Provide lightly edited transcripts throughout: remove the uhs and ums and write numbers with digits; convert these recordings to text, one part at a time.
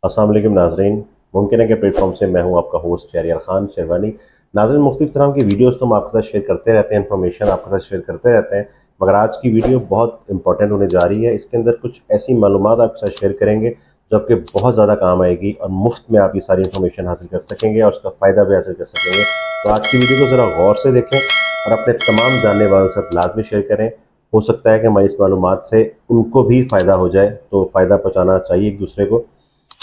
अस्सलाम वालेकुम नाज़रीन, मुमकिन है कि प्लेटफॉर्म से मैं हूं आपका होस्ट शहरियार खान शेरवानी। नाज़रीन, मुख्तलिफ तरह की वीडियोस तो हम आपके साथ शेयर करते रहते हैं, इन्फॉर्मेशन आपके साथ शेयर करते रहते हैं, मगर आज की वीडियो बहुत इंपॉर्टेंट होने जा रही है। इसके अंदर कुछ ऐसी मालूमात आपके साथ शेयर करेंगे जो आपके बहुत ज़्यादा काम आएगी और मुफ्त में आप ये सारी इन्फॉर्मेशन हासिल कर सकेंगे और उसका फ़ायदा भी हासिल कर सकेंगे। तो आज की वीडियो को ज़रा गौर से देखें और अपने तमाम जानने वालों के साथ लाजमी शेयर करें। हो सकता है कि हमारी इस मालूमात से उनको भी फ़ायदा हो जाए, तो फ़ायदा पहुँचाना चाहिए एक दूसरे को।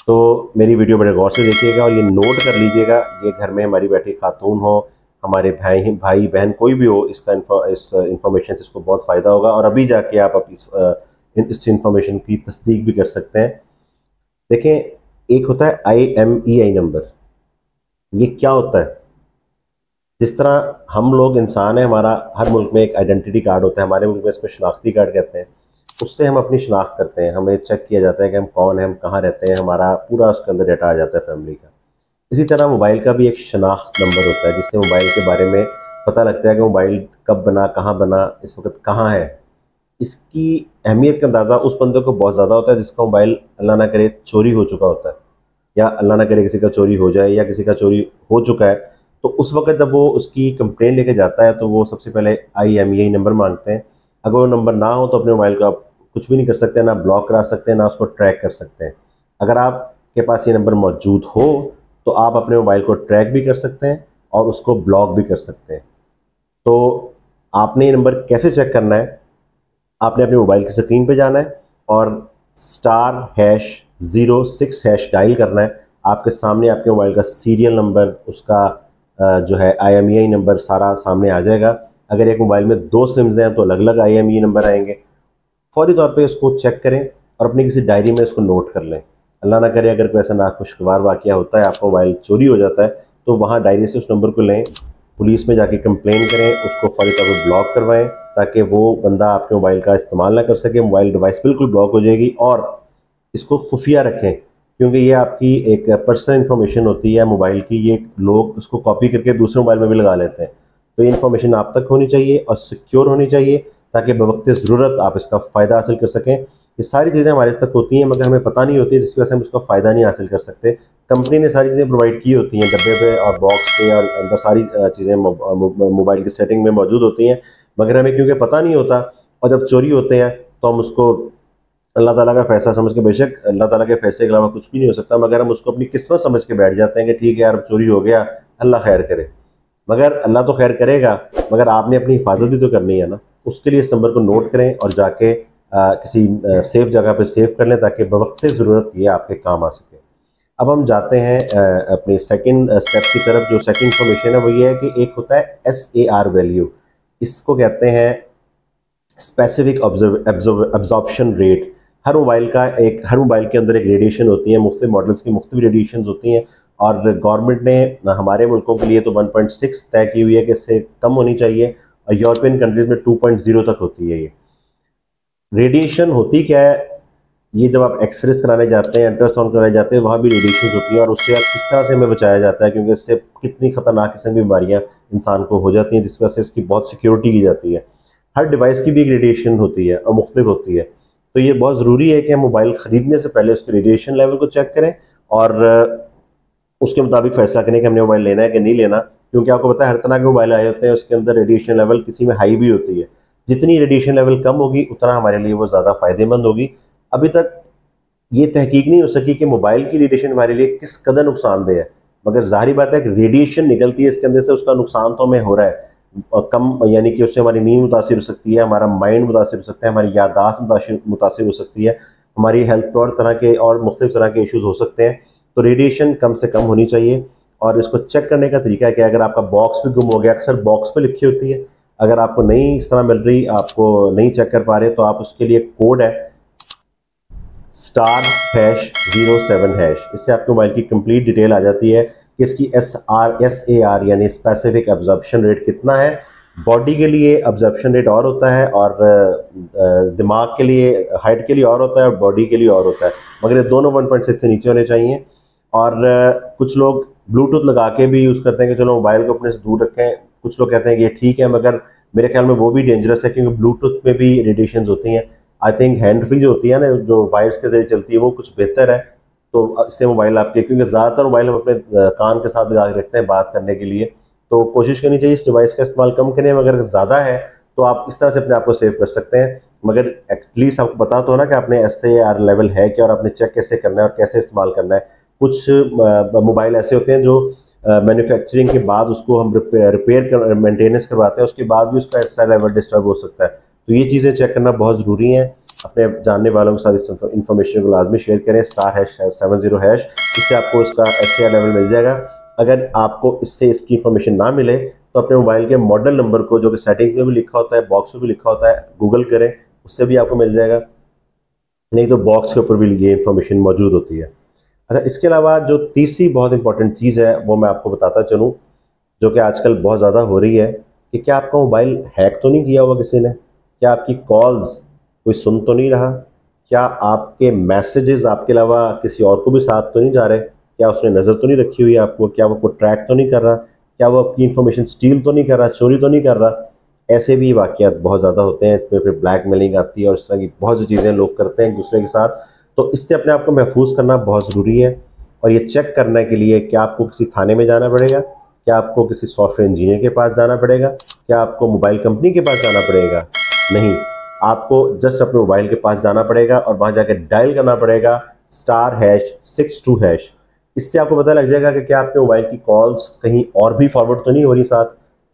तो मेरी वीडियो बड़े गौर से देखिएगा और ये नोट कर लीजिएगा, ये घर में हमारी बैठी खातून हो, हमारे भाई बहन कोई भी हो, इस इंफॉर्मेशन से इसको बहुत फ़ायदा होगा और अभी जाके आप इस इंफॉर्मेशन की तस्दीक भी कर सकते हैं। देखें, एक होता है IMEI नंबर। ये क्या होता है? जिस तरह हम लोग इंसान है, हमारा हर मुल्क में एक आइडेंटिटी कार्ड होता है, हमारे मुल्क में इसको शनाख्ती कार्ड कहते हैं। उससे हम अपनी शनाख्त करते हैं, हमें चेक किया जाता है कि हम कौन हैं, हम कहाँ रहते हैं, हमारा पूरा उसके अंदर डाटा आ जाता है फैमिली का। इसी तरह मोबाइल का भी एक शनाख्त नंबर होता है, जिससे मोबाइल के बारे में पता लगता है कि मोबाइल कब बना, कहाँ बना, इस वक्त कहाँ है। इसकी अहमियत का अंदाज़ा उस बंदे को बहुत ज़्यादा होता है जिसका मोबाइल अल्लाह ना करे चोरी हो चुका होता है, या अल्लाह ना करे किसी का चोरी हो जाए या किसी का चोरी हो चुका है। तो उस वक्त जब वो उसकी कंप्लेंट लेके जाता है तो वो सबसे पहले IMEI नंबर मांगते हैं। अगर वो नंबर ना हो तो अपने मोबाइल का आप कुछ भी नहीं कर सकते, ना ब्लॉक करा सकते हैं, ना उसको ट्रैक कर सकते हैं। अगर आपके पास ये नंबर मौजूद हो तो आप अपने मोबाइल को ट्रैक भी कर सकते हैं और उसको ब्लॉक भी कर सकते हैं। तो आपने ये नंबर कैसे चेक करना है? आपने अपने मोबाइल की स्क्रीन पे जाना है और *#06# डायल करना है। आपके सामने आपके मोबाइल का सीरियल नंबर, उसका जो है IMEI नंबर सारा सामने आ जाएगा। अगर एक मोबाइल में 2 सिम्स हैं तो अलग अलग IMEI नंबर आएंगे। फौरी तौर पे इसको चेक करें और अपनी किसी डायरी में इसको नोट कर लें। अल्लाह ना करे अगर कोई ऐसा नाखुशगवार वाक़या होता है, आपका मोबाइल चोरी हो जाता है, तो वहाँ डायरी से उस नंबर को लें, पुलिस में जाके कंप्लेन करें, उसको फौरी तौर पे ब्लॉक करवाएं ताकि वो बंदा आपके मोबाइल का इस्तेमाल ना कर सके। मोबाइल डिवाइस बिल्कुल ब्लॉक हो जाएगी। और इसको खुफिया रखें, क्योंकि ये आपकी एक पर्सनल इन्फॉर्मेशन होती है मोबाइल की। ये लोग उसको कॉपी करके दूसरे मोबाइल में भी लगा लेते हैं। तो ये इन्फॉर्मेशन आप तक होनी चाहिए और सिक्योर होनी चाहिए ताकि बवक्त ज़रूरत आप इसका फ़ायदा हासिल कर सकें। ये सारी चीज़ें हमारे तक होती हैं मगर हमें पता नहीं होती, जिसकी वजह से हम उसका फ़ायदा नहीं हासिल कर सकते। कंपनी ने सारी चीज़ें प्रोवाइड की होती हैं डब्बे पे और बॉक्स पे, और अंदर सारी चीज़ें मोबाइल की सेटिंग में मौजूद होती हैं, मगर हमें क्योंकि पता नहीं होता और जब चोरी होते हैं तो हम उसको अल्लाह ताला का फ़ैसला समझ के, बेशक अल्लाह ताला के फ़ैसले के अलावा कुछ भी नहीं हो सकता, मगर हम उसको अपनी किस्मत समझ के बैठ जाते हैं कि ठीक है यार, चोरी हो गया, अल्लाह खैर करे। मगर अल्लाह तो खैर करेगा, मगर आपने अपनी हिफाजत भी तो करनी है ना। उसके लिए इस नंबर को नोट करें और जाके किसी सेफ़ जगह पे सेव कर लें ताकि बवक्त ज़रूरत ये आपके काम आ सके। अब हम जाते हैं अपनी सेकंड स्टेप की तरफ। जो सेकंड इन्फॉर्मेशन है वो ये है कि एक होता है SAR वैल्यू। इसको कहते हैं स्पेसिफिक एब्जॉर्प्शन रेट। हर मोबाइल के अंदर एक रेडिएशन होती है, मुख्तलिफ मॉडल्स की मुख्तलिफ रेडिएशन होती हैं, और गवर्नमेंट ने हमारे मुल्कों के लिए तो 1.6 तय की हुई है कि इससे कम होनी चाहिए, और यूरोपियन कंट्रीज़ में 2.0 तक होती है। ये रेडिएशन होती क्या है? ये जब आप एक्सरेज कराने जाते हैं, अल्ट्रासाउंड कराने जाते हैं, वहाँ भी रेडिएशन होती हैं, और उससे किस तरह से हमें बचाया जाता है, क्योंकि इससे कितनी ख़तरनाक किस्म की बीमारियाँ इंसान को हो जाती हैं, जिस वजह से इसकी बहुत सिक्योरिटी की जाती है। हर डिवाइस की भी एक रेडिएशन होती है और मुख्तलिफ होती है। तो ये बहुत ज़रूरी है कि हम मोबाइल ख़रीदने से पहले उसके रेडिएशन लेवल को चेक करें और उसके मुताबिक फ़ैसला करें कि हमने मोबाइल लेना है कि नहीं लेना। क्योंकि आपको पता है हर तरह के मोबाइल आए होते हैं, उसके अंदर रेडिएशन लेवल किसी में हाई भी होती है। जितनी रेडिएशन लेवल कम होगी उतना हमारे लिए वो ज़्यादा फ़ायदेमंद होगी। अभी तक ये तहकीक नहीं हो सकी कि मोबाइल की रेडिएशन हमारे लिए किस कदर नुकसानदेह है, मगर ज़ाहिर बात है कि रेडिएशन निकलती है इसके अंदर से, उसका नुकसान तो हमें हो रहा है कम, यानी कि उससे हमारी नींद मुतासिर हो सकती है, हमारा माइंड मुतासिर हो सकता है, हमारी याददाश्त मुतासिर हो सकती है, हमारी हेल्थ पर और तरह के और मुख्तलिफ तरह के इश्यूज़ हो सकते हैं। तो रेडिएशन कम से कम होनी चाहिए। और इसको चेक करने का तरीका है कि अगर आपका बॉक्स भी गुम हो गया, अक्सर बॉक्स पे लिखी होती है, अगर आपको नहीं इस तरह मिल रही, आपको नहीं चेक कर पा रहे, तो आप उसके लिए कोड है *#07#। इससे आपके मोबाइल की कंप्लीट डिटेल आ जाती है कि इसकी SAR यानी स्पेसिफिक एब्जॉर्प्शन रेट कितना है। बॉडी के लिए एब्जॉर्प्शन रेट और होता है, और दिमाग के लिए, हाइट के लिए और होता है, और बॉडी के लिए और होता है, मगर ये दोनों 1.6 से नीचे होने चाहिए। और कुछ लोग ब्लूटूथ लगा के भी यूज़ करते हैं कि चलो मोबाइल को अपने से दूर रखें। कुछ लोग कहते हैं कि ये ठीक है, मगर मेरे ख्याल में वो भी डेंजरस है, क्योंकि ब्लूटूथ में भी रेडिएशन होती हैं। आई थिंक हैंड फ्री जो होती है ना, जो वायर्स के जरिए चलती है, वो कुछ बेहतर है। तो इससे मोबाइल आपके, क्योंकि ज़्यादातर मोबाइल हम अपने कान के साथ लगा के रखते हैं बात करने के लिए, तो कोशिश करनी चाहिए इस डिवाइस का इस्तेमाल कम करें। अगर ज़्यादा है तो आप इस तरह से अपने आप को सेव कर सकते हैं, मगर एटलीस्ट आपको पता तो हो ना कि आपने SAR लेवल है क्या, और आपने चेक कैसे करना है और कैसे इस्तेमाल करना है। कुछ मोबाइल ऐसे होते हैं जो मैन्युफैक्चरिंग के बाद उसको हम रिपेयर कर मेंटेनेंस करवाते हैं, उसके बाद भी उसका SAR लेवल डिस्टर्ब हो सकता है। तो ये चीज़ें चेक करना बहुत ज़रूरी है। अपने जानने वालों के साथ इस इन्फॉर्मेशन को लाजमी शेयर करें, *#70#, इससे आपको उसका SAR लेवल मिल जाएगा। अगर आपको इससे इसकी इन्फॉर्मेशन ना मिले तो अपने मोबाइल के मॉडल नंबर को, जो कि सेटिंग में भी लिखा होता है, बॉक्स में भी लिखा होता है, गूगल करें, उससे भी आपको मिल जाएगा, नहीं तो बॉक्स के ऊपर भी ये इन्फॉर्मेशन मौजूद होती है। अच्छा, इसके अलावा जो तीसरी बहुत इंपॉर्टेंट चीज़ है वो मैं आपको बताता चलूँ, जो कि आजकल बहुत ज़्यादा हो रही है, कि क्या आपका मोबाइल हैक तो नहीं किया हुआ किसी ने? क्या आपकी कॉल्स कोई सुन तो नहीं रहा? क्या आपके मैसेजेस आपके अलावा किसी और को भी साथ तो नहीं जा रहे? क्या उसने नज़र तो नहीं रखी हुई है आपको? क्या वो आपको ट्रैक तो नहीं कर रहा? क्या वो आपकी इन्फॉर्मेशन स्टील तो नहीं कर रहा, चोरी तो नहीं कर रहा? ऐसे भी वाक़यात बहुत ज़्यादा होते हैं, इसमें फिर ब्लैकमेलिंग आती है और इस तरह की बहुत सी चीज़ें लोग करते हैं एक दूसरे के साथ। तो इससे अपने आप को महफूज करना बहुत ज़रूरी है, और ये चेक करने के लिए क्या आपको किसी थाने में जाना पड़ेगा, क्या आपको किसी सॉफ्टवेयर इंजीनियर के पास जाना पड़ेगा, क्या आपको मोबाइल कंपनी के पास जाना पड़ेगा? नहीं, आपको जस्ट अपने मोबाइल के पास जाना पड़ेगा और वहाँ जाकर डायल करना पड़ेगा *62#। इससे आपको पता लग जाएगा कि क्या आपके मोबाइल की कॉल्स कहीं और भी फॉरवर्ड तो नहीं हो रही साथ,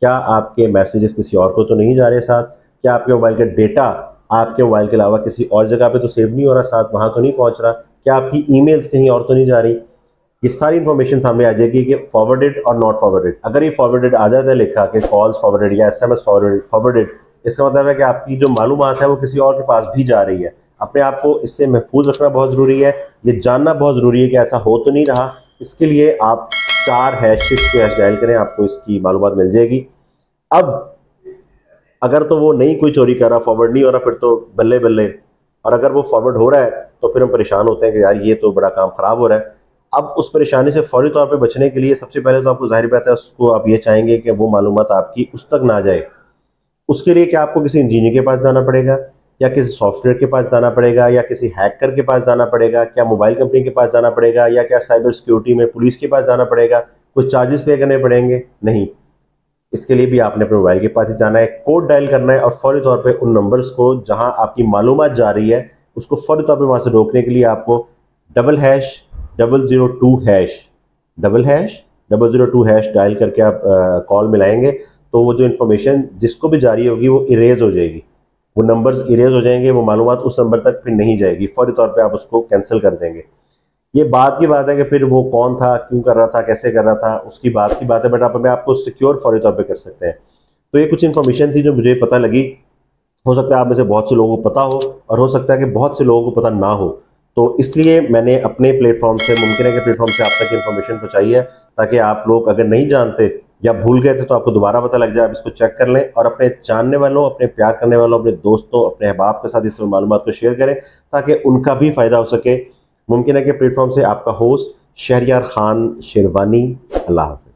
क्या आपके मैसेजेस किसी और को तो नहीं जा रहे साथ, क्या आपके मोबाइल का डेटा आपके मोबाइल के अलावा किसी और जगह पे तो सेव नहीं हो रहा साथ, वहाँ तो नहीं पहुँच रहा, क्या आपकी ईमेल्स कहीं और तो नहीं जा रही। ये सारी इन्फॉर्मेशन सामने आ जाएगी कि फॉरवर्डेड और नॉट फॉरवर्डेड। अगर ये फॉरवर्डेड आ जाता है लिखा कि कॉल्स फॉरवर्डेड या SMS फॉरवर्डेड, इसका मतलब है कि आपकी जो मालूमात है वो किसी और के पास भी जा रही है। अपने आप को इससे महफूज रखना बहुत ज़रूरी है, ये जानना बहुत ज़रूरी है कि ऐसा हो तो नहीं रहा। इसके लिए आप *#6 डायल करें, आपको इसकी मालूमात मिल जाएगी। अब अगर तो वो नहीं कोई चोरी कर रहा, फॉरवर्ड नहीं हो रहा, फिर तो बल्ले बल्ले, और अगर वो फॉरवर्ड हो रहा है तो फिर हम परेशान होते हैं कि यार ये तो बड़ा काम ख़राब हो रहा है। अब उस परेशानी से फौरी तौर पे बचने के लिए सबसे पहले तो आपको ज़ाहिर बात है उसको आप ये चाहेंगे कि वो मालूमात आपकी उस तक ना जाए। उसके लिए क्या आपको किसी इंजीनियर के पास जाना पड़ेगा, या किसी सॉफ्टवेयर के पास जाना पड़ेगा, या किसी हैकर के पास जाना पड़ेगा, क्या मोबाइल कंपनी के पास जाना पड़ेगा, या क्या साइबर सिक्योरिटी में पुलिस के पास जाना पड़ेगा, कुछ चार्जेस पे करने पड़ेंगे? नहीं, इसके लिए भी आपने अपने मोबाइल के पास ही जाना है, कोड डायल करना है, और फौरी तौर पे उन नंबर्स को जहां आपकी मालूमात जा रही है उसको फौरी तौर पे वहां से रोकने के लिए आपको #002# डायल करके आप कॉल मिलाएंगे, तो वो जो इन्फॉर्मेशन जिसको भी जारी होगी वो इरेज हो जाएगी, वो नंबर्स इरेज हो जाएंगे, वो मालूमात उस नंबर तक फिर नहीं जाएगी, फौरी तौर पे आप उसको कैंसिल कर देंगे। ये बात की बात है कि फिर वो कौन था, क्यों कर रहा था, कैसे कर रहा था, उसकी बात की बात है, बट आप अपने आपको सिक्योर फौरी तौर पे कर सकते हैं। तो ये कुछ इन्फॉर्मेशन थी जो मुझे पता लगी। हो सकता है आप में से बहुत से लोगों को पता हो, और हो सकता है कि बहुत से लोगों को पता ना हो, तो इसलिए मैंने अपने प्लेटफॉर्म से, मुमकिन है कि प्लेटफॉर्म से आप तक इन्फॉर्मेशन पहुँचाई है, ताकि आप लोग अगर नहीं जानते या भूल गए थे तो आपको दोबारा पता लग जाए। आप इसको चेक कर लें और अपने जानने वालों, अपने प्यार करने वालों, अपने दोस्तों, अपने अहबाब के साथ इस मालूमात को शेयर करें ताकि उनका भी फ़ायदा हो सके। मुमकिन है कि प्लेटफॉर्म से आपका होस्ट शहरियार खान शेरवानी। अल्लाह हाफ़िज़।